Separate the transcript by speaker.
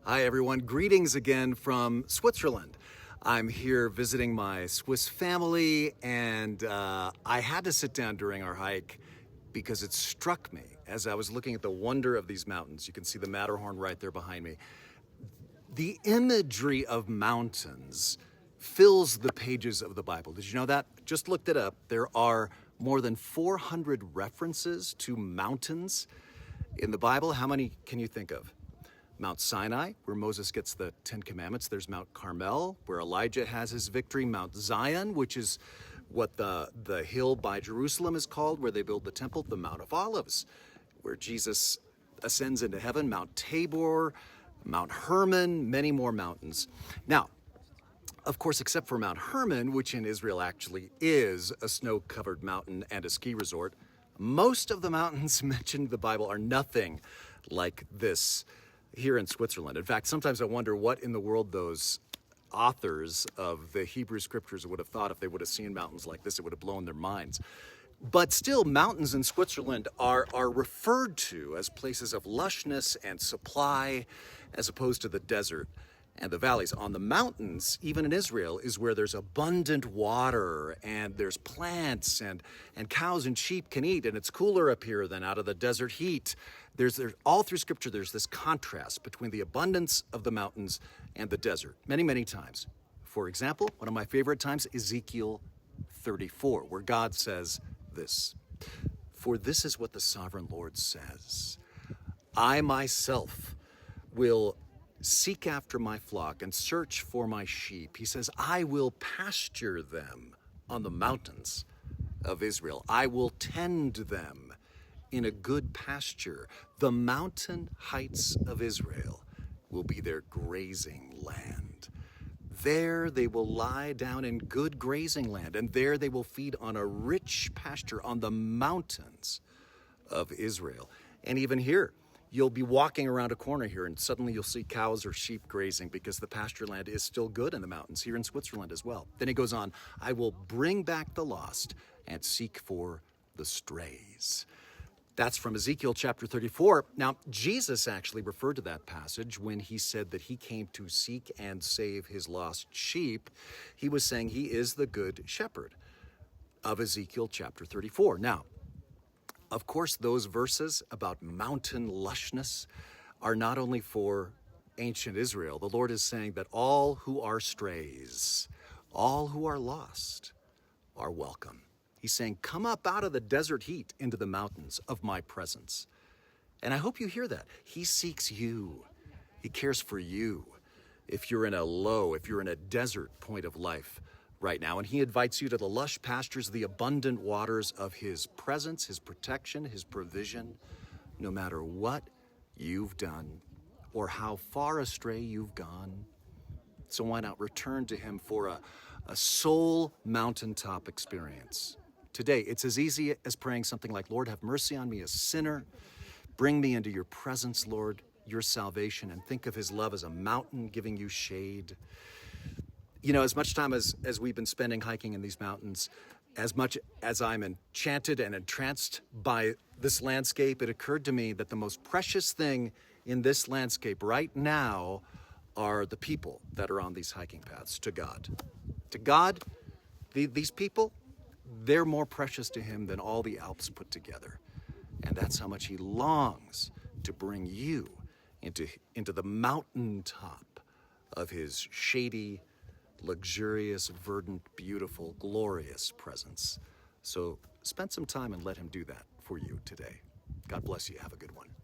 Speaker 1: Hi everyone, greetings again from Switzerland. I'm here visiting my Swiss family and I had to sit down during our hike because it struck me as I was looking at the wonder of these mountains. You can see the Matterhorn right there behind me. The imagery of mountains fills the pages of the Bible. Did you know that? Just looked it up. There are more than 400 references to mountains in the Bible. How many can you think of? Mount Sinai, where Moses gets the Ten Commandments. There's Mount Carmel, where Elijah has his victory. Mount Zion, which is what the hill by Jerusalem is called, where they build the temple. The Mount of Olives, where Jesus ascends into heaven. Mount Tabor, Mount Hermon, many more mountains. Now, of course, except for Mount Hermon, which in Israel actually is a snow-covered mountain and a ski resort, most of the mountains mentioned in the Bible are nothing like this here in Switzerland. In fact, sometimes I wonder what in the world those authors of the Hebrew scriptures would have thought if they would have seen mountains like this. It would have blown their minds. But still, mountains in Switzerland are referred to as places of lushness and supply, as opposed to the desert and the valleys. On the mountains, even in Israel, is where there's abundant water and there's plants and cows and sheep can eat, and it's cooler up here than out of the desert heat. There's all through scripture, there's this contrast between the abundance of the mountains and the desert, many, many times. For example, one of my favorite times, Ezekiel 34, where God says this: "For this is what the sovereign Lord says, I myself will seek after my flock and search for my sheep." He says, "I will pasture them on the mountains of Israel. I will tend them in a good pasture. The mountain heights of Israel will be their grazing land. There they will lie down in good grazing land, and there they will feed on a rich pasture on the mountains of Israel." And even here, you'll be walking around a corner here and suddenly you'll see cows or sheep grazing because the pasture land is still good in the mountains here in Switzerland as well. Then he goes on, "I will bring back the lost and seek for the strays." That's from Ezekiel chapter 34. Now, Jesus actually referred to that passage when he said that he came to seek and save his lost sheep. He was saying he is the good shepherd of Ezekiel chapter 34. Now, of course, those verses about mountain lushness are not only for ancient Israel. The Lord is saying that all who are strays, all who are lost, are welcome. He's saying, come up out of the desert heat into the mountains of my presence. And I hope you hear that. He seeks you. He cares for you. If you're in a desert point of life right now, and he invites you to the lush pastures, the abundant waters of his presence, his protection, his provision, no matter what you've done or how far astray you've gone. So why not return to him for a soul mountaintop experience? Today, it's as easy as praying something like, "Lord, have mercy on me, a sinner. Bring me into your presence, Lord, your salvation," and think of his love as a mountain giving you shade. You know, as much time as we've been spending hiking in these mountains, as much as I'm enchanted and entranced by this landscape, it occurred to me that the most precious thing in this landscape right now are the people that are on these hiking paths to God. To God, these people, they're more precious to him than all the Alps put together. And that's how much he longs to bring you into the mountaintop of his shady, luxurious, verdant, beautiful, glorious presence. So spend some time and let him do that for you today. God bless you. Have a good one.